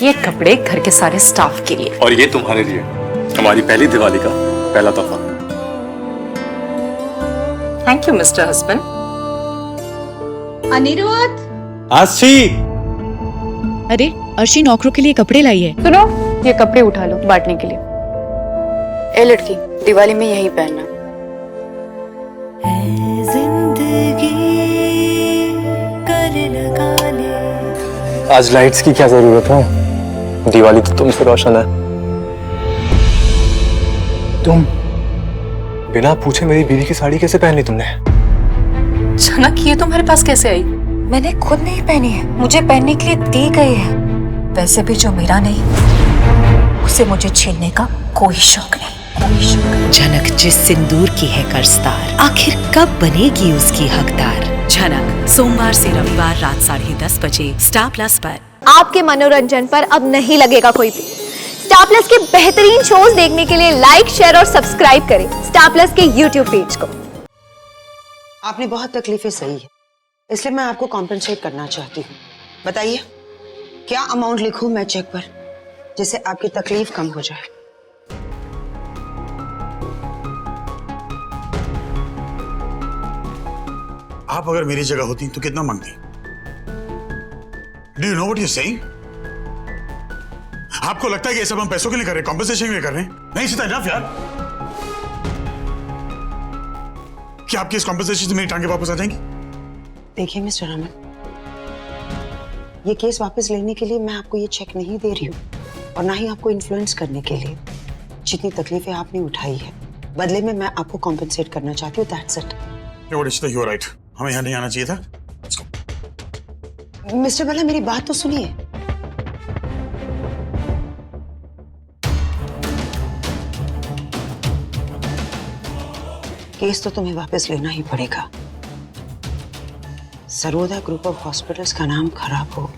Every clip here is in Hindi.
ये कपड़े घर के सारे स्टाफ के लिए। और ये तुम्हारे लिए, हमारी पहली दिवाली का पहला तोहफा। Thank you mister husband. Aniruddh. Aashi. अरे अर्शी नौकरों के लिए कपड़े लाई है। सुनो, ये कपड़े उठा लो बांटने के लिए। ए लड़की, दिवाली में यही पहनना। आज लाइट्स की क्या जरूरत है, दिवाली तो तुमसे रोशन है। तुम बिना पूछे मेरी बीवी की साड़ी कैसे पहन ली तुमने? अचानक ये तुम्हारे पास कैसे आई? मैंने खुद नहीं पहनी है, मुझे पहनने के लिए दी गई है। वैसे भी जो मेरा नहीं उसे मुझे छीनने का कोई शौक नहीं। झनक जिस सिंदूर की है कर्जदार, आखिर कब बनेगी उसकी हकदार। झनक सोमवार से रविवार रात 10:30 बजे स्टार प्लस पर। आपके मनोरंजन पर अब नहीं लगेगा कोई भी। स्टार प्लस के बेहतरीन शोज देखने के लिए लाइक, शेयर और सब्सक्राइब करें स्टार प्लस के यूट्यूब पेज को। आपने बहुत तकलीफें सही है, इसलिए मैं आपको कॉम्पेंसेट करना चाहती हूँ। बताइए क्या अमाउंट लिखूं मैं चेक पर, जिससे आपकी तकलीफ कम हो जाए। आप अगर मेरी जगह होती तो कितना मांगती? Do you know what you saying? आपको लगता है कि ये सब हम पैसों के लिए कर रहे हैं, कॉम्पेंसेशन के लिए कर रहे हैं? नहीं सीता इनफ यार। क्या आपकी इस कॉम्पेंसेशन से मेरी टांगे वापस आ जाएंगी? देखिए मिस्टर रमन, ये केस वापस लेने के लिए मैं आपको ये चेक नहीं दे रही हूँ और ना ही आपको इन्फ्लुएंस करने के लिए। जितनी तकलीफें आपने उठाई है, बदले में मैं आपको कॉम्पेंसेट करना चाहती हूँ। That's it. You are right, हमें यहाँ नहीं आना चाहिए था। मिस्टर भला मेरी बात तो सुनिए। केस तो तुम्हें वापस लेना ही पड़ेगा। सरोदा ग्रुप ऑफ हॉस्पिटल्स का नाम खराब हो,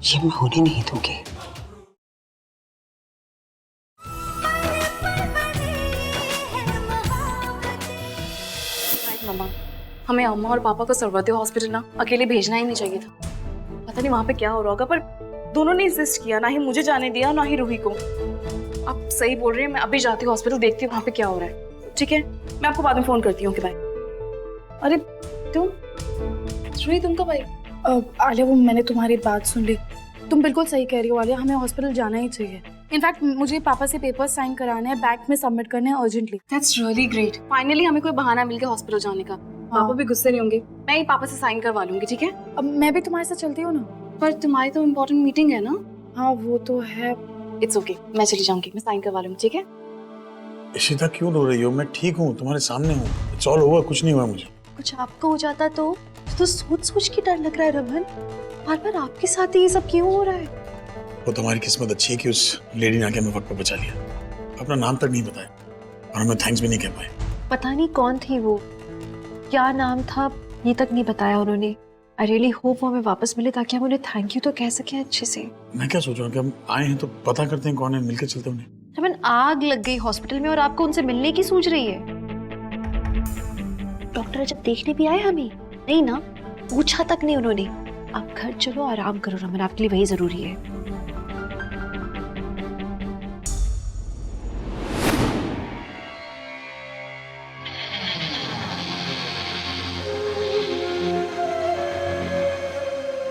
ये मैं होने नहीं दूंगी। मामा, हमें अम्मा और पापा को सर्वोदय हॉस्पिटल ना अकेले भेजना ही नहीं चाहिए था। पता नहीं वहाँ पे क्या हो रहा होगा, पर दोनों ने इंसिस्ट किया, ना ही मुझे जाने दिया ना ही रूही को। आप सही बोल रही हैं, मैं अभी जाती हूँ हॉस्पिटल, देखती हूँ वहाँ पे क्या हो रहा है। ठीक है, मैं आपको बाद में फोन करती हूँ कि बाय। अरे तुम रूही, तुम कब आई? आलिया, वो मैंने तुम्हारी बात सुन ली। तुम बिल्कुल सही कह रही हो आलिया, हमें हॉस्पिटल जाना ही चाहिए। इनफैक्ट मुझे पापा से पेपर साइन कराने हैं, बैंक में सबमिट करने हैं urgently. That's really great. Finally हमें कोई बहाना मिल गया हॉस्पिटल जाने का। पापा भी गुस्से नहीं होंगे, मैं ही पापा से साइन करवा लूंगी। ठीक है, अब मैं भी तुम्हारे साथ चलती हूँ ना। पर तुम्हारी तो इम्पोर्टेंट मीटिंग है ना। हाँ वो तो है। इट्स ओके, मैं चली जाऊंगी, मैं साइन करवा लूंगी। ठीक है। इशिता क्यों रो रही हो? मैं ठीक हूँ, तुम्हारे सामने हूँ। इट्स ऑल ओवर, कुछ नहीं हुआ मुझे। कुछ आपको हो जाता तो सोच सोच के डर लग रहा है रमन। बार बार आपके साथ ही ये सब क्यों हो रहा है? वो तुम्हारी किस्मत अच्छी है कि उस लेडी ने आके हमें वक्त पे बचा लिया। अपना नाम तक नहीं बताया और हमें थैंक्स भी नहीं कह पाए। पता नहीं कौन थी वो, क्या नाम था, ये तक नहीं बताया उन्होंने। आई रियली होप वो हमें वापस मिले ताकि हम उन्हें थैंक यू तो कह सकें अच्छे से। मैं क्या सोच रहा हूँ कि हम आए हैं तो पता करते हैं कौन है, मिलकर चलते उन्हें। रमन, आग लग गई हॉस्पिटल में और आपको उनसे मिलने की सोच रही है। डॉक्टर जब देखने भी आए हमें नहीं ना, पूछा तक नहीं उन्होंने। आप घर चलो, आराम करो रमन, आपके लिए वही जरूरी है।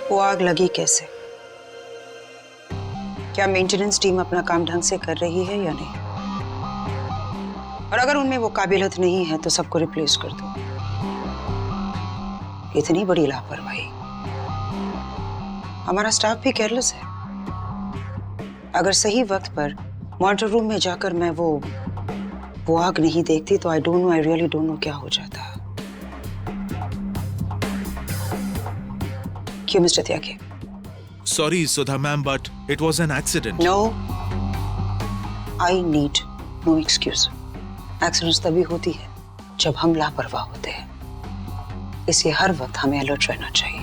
वो आग लगी कैसे? क्या मेंटेनेंस टीम अपना काम ढंग से कर रही है या नहीं? और अगर उनमें वो काबिलियत नहीं है तो सबको रिप्लेस कर दो। इतनी बड़ी लापरवाही। हमारा स्टाफ भी केयरलेस है। अगर सही वक्त पर मॉनिटर रूम में जाकर मैं वो आग नहीं देखती तो आई रियली डोंट नो क्या हो जाता। क्यों mister Tyagi? Sorry, Sudha ma'am, but it was an accident. No, I need no excuse. Accidents तभी होती है जब हम लापरवाह होते हैं। इसलिए हर वक्त हमें अलर्ट रहना चाहिए।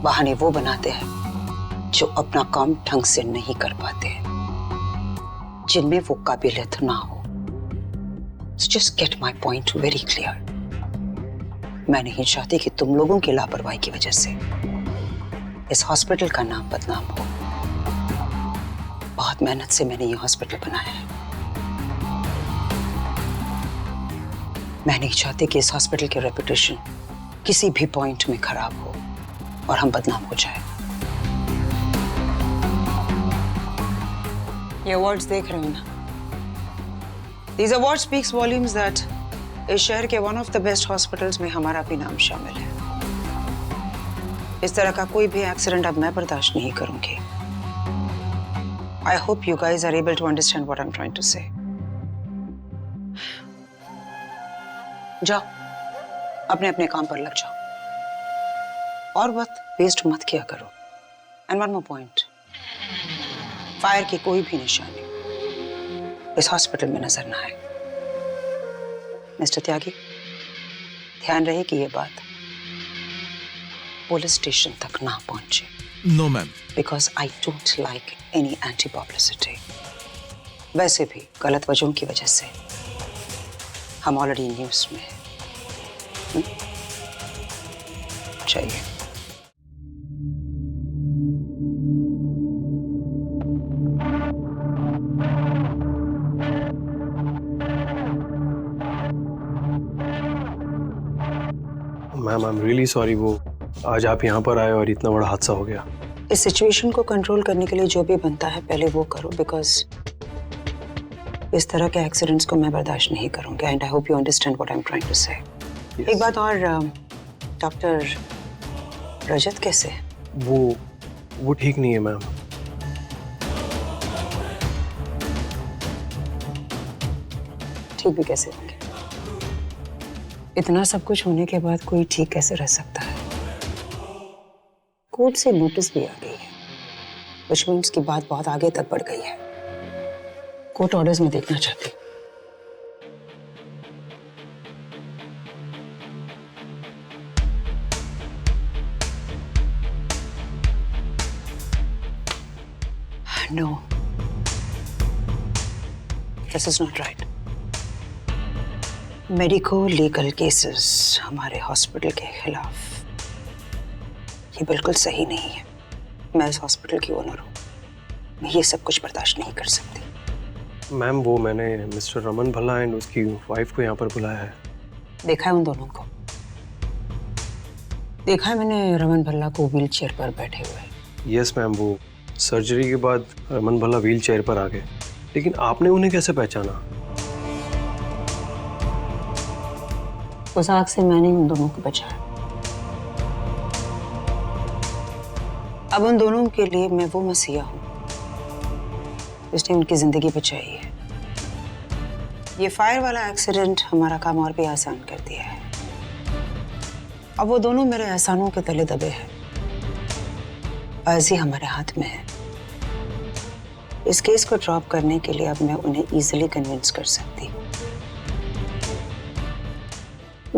बहाने वो बनाते हैं जो अपना काम ढंग से नहीं कर पाते हैं, जिनमें वो काबिलियत ना हो। So just get my point very clear. मैं नहीं चाहती कि तुम लोगों की लापरवाही की वजह से इस हॉस्पिटल का नाम बदनाम हो। बहुत मेहनत से मैंने ये हॉस्पिटल बनाया है। मैं नहीं चाहती कि इस हॉस्पिटल की रेपुटेशन किसी भी पॉइंट में खराब हो और हम बदनाम हो जाए। ये अवार्ड्स देख रहे हो ना? These awards speaks volumes that इस शहर के one of the best hospitals में हमारा भी नाम शामिल है। इस तरह का कोई भी एक्सीडेंट अब मैं बर्दाश्त नहीं करूंगी। I hope you guys are able to understand what I'm trying to say. जाओ, अपने अपने काम पर लग जाओ और वक्त वेस्ट मत किया करो। And one more point, fire की कोई भी निशानी इस हॉस्पिटल में नजर ना आए। मिस्टर त्यागी, ध्यान रहे कि ये बात पुलिस स्टेशन तक ना पहुंचे। No, ma'am. Because I don't like any anti-publicity. वैसे भी गलत वजहों की वजह से हम ऑलरेडी न्यूज़ में हैं। चाहिए। Ma'am I am really sorry, वो आज आप यहाँ पर आए और इतना बड़ा हादसा हो गया। इस सिचुएशन को कंट्रोल करने के लिए जो भी बनता है पहले वो करो, बिकॉज इस तरह के एक्सीडेंट्स को मैं बर्दाश्त नहीं करूंगी। And I hope you understand what I am trying to say. एक बात और, डॉक्टर रजत कैसे है? वो ठीक नहीं है मैम। ठीक भी कैसे होंगे? इतना सब कुछ होने के बाद कोई ठीक कैसे रह सकता है? कोर्ट से नोटिस भी आ गई है, which means की बात बहुत आगे तक बढ़ गई है। कोर्ट ऑर्डर्स में देखना चाहती हूँ। No, this is not right. Medico legal cases हमारे हॉस्पिटल के खिलाफ, ये बिल्कुल सही नहीं है। मैं इस हॉस्पिटल की ओनर हूँ, मैं ये सब कुछ बर्दाश्त नहीं कर सकती। मैम वो मैंने मिस्टर रमन भल्ला एंड उसकी वाइफ को यहाँ पर बुलाया है। देखा है उन दोनों को? देखा है मैंने रमन भल्ला को व्हील चेयर पर बैठे हुए। यस मैम, वो सर्जरी के बाद रमन भल्ला व्हील चेयर पर आ गए, लेकिन आपने उन्हें कैसे पहचाना? उस आग से मैंने उन दोनों को बचाया। अब उन दोनों के लिए मैं वो मसीहा हूं जिसने उनकी जिंदगी बचाई है। ये फायर वाला एक्सीडेंट हमारा काम और भी आसान कर दिया है। अब वो दोनों मेरे एहसानों के तले दबे हैं। बाजी हमारे हाथ में है। इस केस को ड्रॉप करने के लिए अब मैं उन्हें इजीली कन्विंस कर सकती हूँ।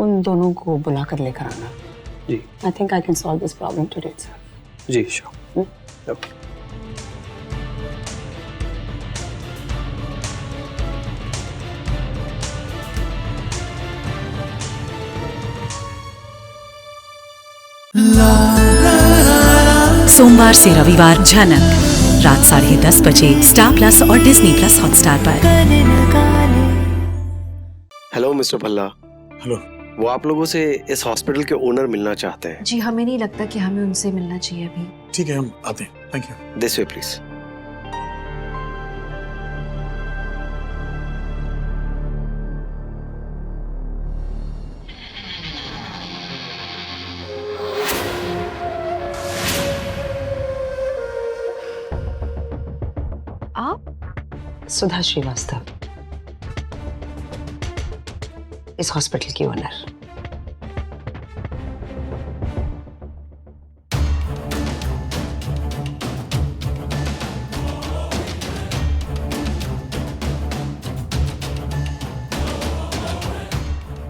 उन दोनों को बुलाकर लेकर आना। जी। I think I can solve this problem today, sir. जी श्योर। ओके। सोमवार से रविवार झनक रात 10:30 बजे स्टार प्लस और डिज्नी प्लस हॉटस्टार पर। Hello mister Bhalla, hello. वो आप लोगों से इस हॉस्पिटल के ओनर मिलना चाहते हैं। जी हमें नहीं लगता कि हमें उनसे मिलना चाहिए अभी। ठीक है, हम आते हैं। Thank you. This way please. आप? सुधा श्रीवास्तव, इस हॉस्पिटल की owner.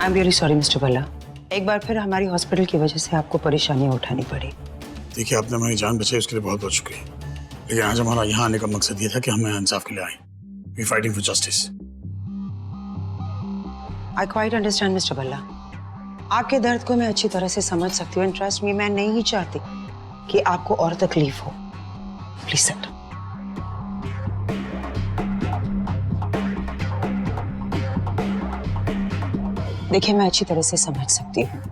I am really sorry mister Bhalla, एक बार फिर हमारी हॉस्पिटल की वजह से आपको परेशानियां उठानी पड़ी। देखिए, आपने हमारी जान बचाई, उसके लिए बहुत बहुत शुक्रिया। लेकिन आज हमारा यहाँ आने का मकसद ये था कि हमें इंसाफ के लिए आए। We fighting for justice. I quite understand mister Bhalla, आपके दर्द को मैं अच्छी तरह से समझ सकती हूँ। ट्रस्ट मी, मैं नहीं चाहती कि आपको और तकलीफ हो। Please sir. देखिए, मैं अच्छी तरह से समझ सकती हूँ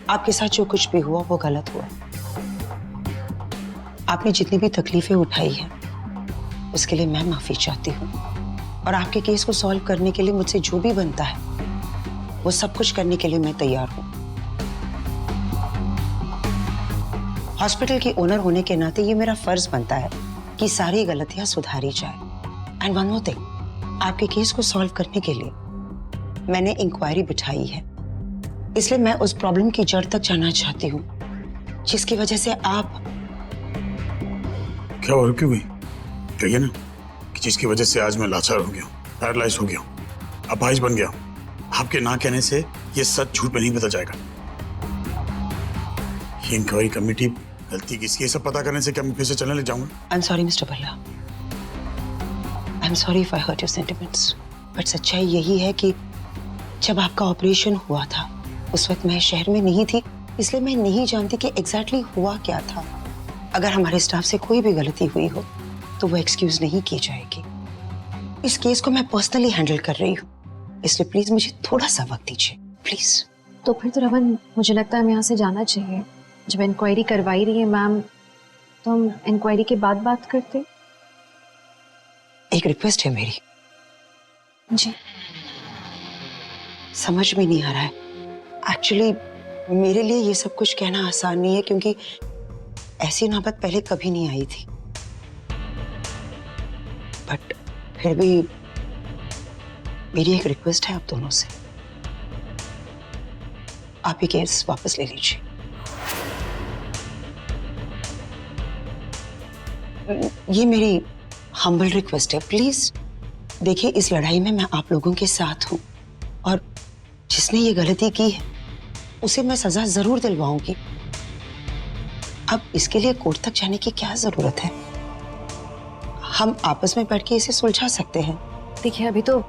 आपके साथ जो कुछ भी हुआ वो गलत हुआ। आपने जितनी भी तकलीफें उठाई हैं उसके लिए मैं माफी चाहती हूँ, और आपके केस को सॉल्व करने के लिए मुझसे जो भी बनता है वो सब कुछ करने के लिए मैं तैयार हूँ। हॉस्पिटल की ओनर होने के नाते ये मेरा फर्ज बनता है कि सारी गलतियां सुधारी जाए। एंड वन मोर थिंग, आपके केस को सॉल्व करने के लिए मैंने इंक्वायरी बिठाई है, इसलिए मैं उस प्रॉब्लम की जड़ तक जाना चाहती हूँ जिसकी वजह से आप। क्या और क्यों हुई? कहिए ना कि जिसकी वजह से आज मैं लाचार हो गया हूँ, पैरालाइज हो गया हूँ, अपाहिज बन गया हूँ। आपके ना कहने से ये सच झूठ में नहीं बदल जाएगा। ये इंक्वायरी कमेटी गलती किसकी है सब पता करने से क्या मैं फिर से चलने लग जाऊंगा? I am sorry mister Bhalla, I am sorry if I hurt your sentiments, but सच्चाई यही है कि जब आपका ऑपरेशन हुआ था उस वक्त मैं शहर में नहीं थी, इसलिए मैं नहीं जानती कि एग्जैक्टली हुआ क्या था। अगर हमारे स्टाफ से कोई भी गलती हुई हो तो वो एक्सक्यूज नहीं की जाएगी। इस केस को मैं पर्सनली हैंडल कर रही हूँ, इसलिए प्लीज मुझे थोड़ा सा वक्त दीजिए प्लीज। तो फिर तो रमन, मुझे लगता है हमें यहाँ से जाना चाहिए। जब इंक्वायरी करवाई रही है मैम, तो हम इंक्वायरी के बाद बात करते। एक रिक्वेस्ट है मेरी। जी। समझ में नहीं आ रहा है एक्चुअली, मेरे लिए ये सब कुछ कहना आसान नहीं है क्योंकि ऐसी नौबत पहले कभी नहीं आई थी, बट फिर भी मेरी एक रिक्वेस्ट है आप दोनों से, आप ये केस वापस ले लीजिए। ये मेरी हम्बल रिक्वेस्ट है, प्लीज। देखिए, इस लड़ाई में मैं आप लोगों के साथ हूं और जिसने ये गलती की है उसे मैं सजा जरूर दिलवाऊंगी। अब इसके लिए कोर्ट तक जाने की क्या जरूरत है? हम आपस में बैठ के इसे सुलझा सकते हैं। देखिए, अभी तो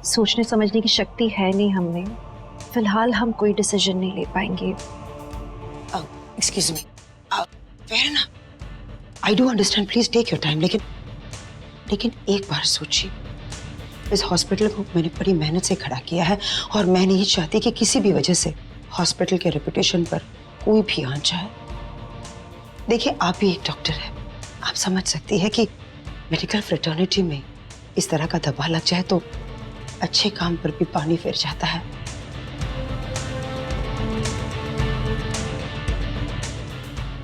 सोचने समझने की शक्ति है नहीं हमें, फिलहाल हम कोई डिसीजन नहीं ले पाएंगे। एक्सक्यूज मी, फेयर ना, I do understand, please take your time, लेकिन एक बार सोचिए, इस हॉस्पिटल को मैंने बड़ी मेहनत से खड़ा किया है और मैं नहीं चाहती कि किसी भी वजह से हॉस्पिटल के रेपुटेशन पर कोई भी आंच आए। देखिए, आप भी एक डॉक्टर हैं, आप समझ सकती है कि मेडिकल फ्रेटर्निटी में इस तरह का दबाव लग जाए तो अच्छे काम पर भी पानी फिर जाता है।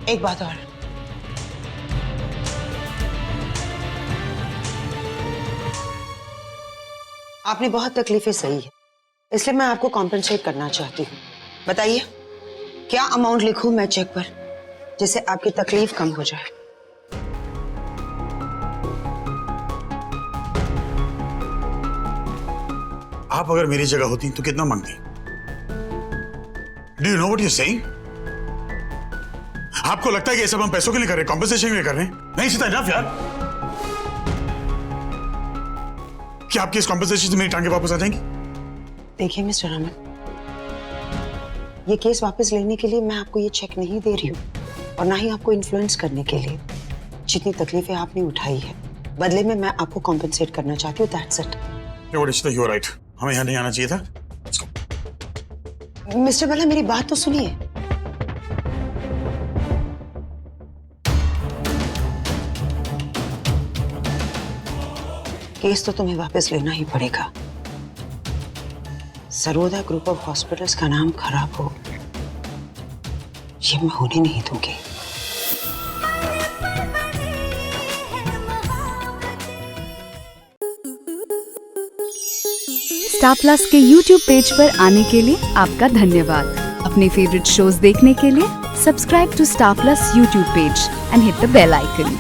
एक बात और, आपने बहुत तकलीफें सही है, इसलिए मैं आपको कॉम्पेंसेट करना चाहती हूँ। बताइए, क्या अमाउंट लिखूं मैं चेक पर जिससे आपकी तकलीफ कम हो जाए? आप अगर मेरी जगह होती तो कितना मांगती? Do you know what you saying? आपको लगता है कि ये सब हम पैसों के लिए कर रहे हैं, कॉम्पेंसेशन के लिए कर रहे हैं? नहीं सीता इनफ यार। क्या आपकी इस कॉम्पेंसेशन से मेरी टांगे वापस आ जाएंगी? देखिए मिस्टर रमन, ये केस वापस लेने के लिए मैं आपको ये चेक नहीं दे रही हूँ और ना ही आपको इन्फ्लुएंस करने के लिए। जितनी तकलीफें आपने उठाई है बदले में मैं आपको कॉम्पेंसेट करना चाहती हूँ, that's it. You are right, हमें यहाँ नहीं आना चाहिए था। मिस्टर भल्ला, मेरी बात तो सुनिए। केस तो तुम्हें वापस लेना ही पड़ेगा। सरोदा ग्रुप ऑफ हॉस्पिटल्स का नाम खराब हो ये मैं होने नहीं दूंगी। स्टार प्लस के YouTube पेज पर आने के लिए आपका धन्यवाद। अपने फेवरेट शोज देखने के लिए subscribe to Star Plus YouTube page and hit the bell icon.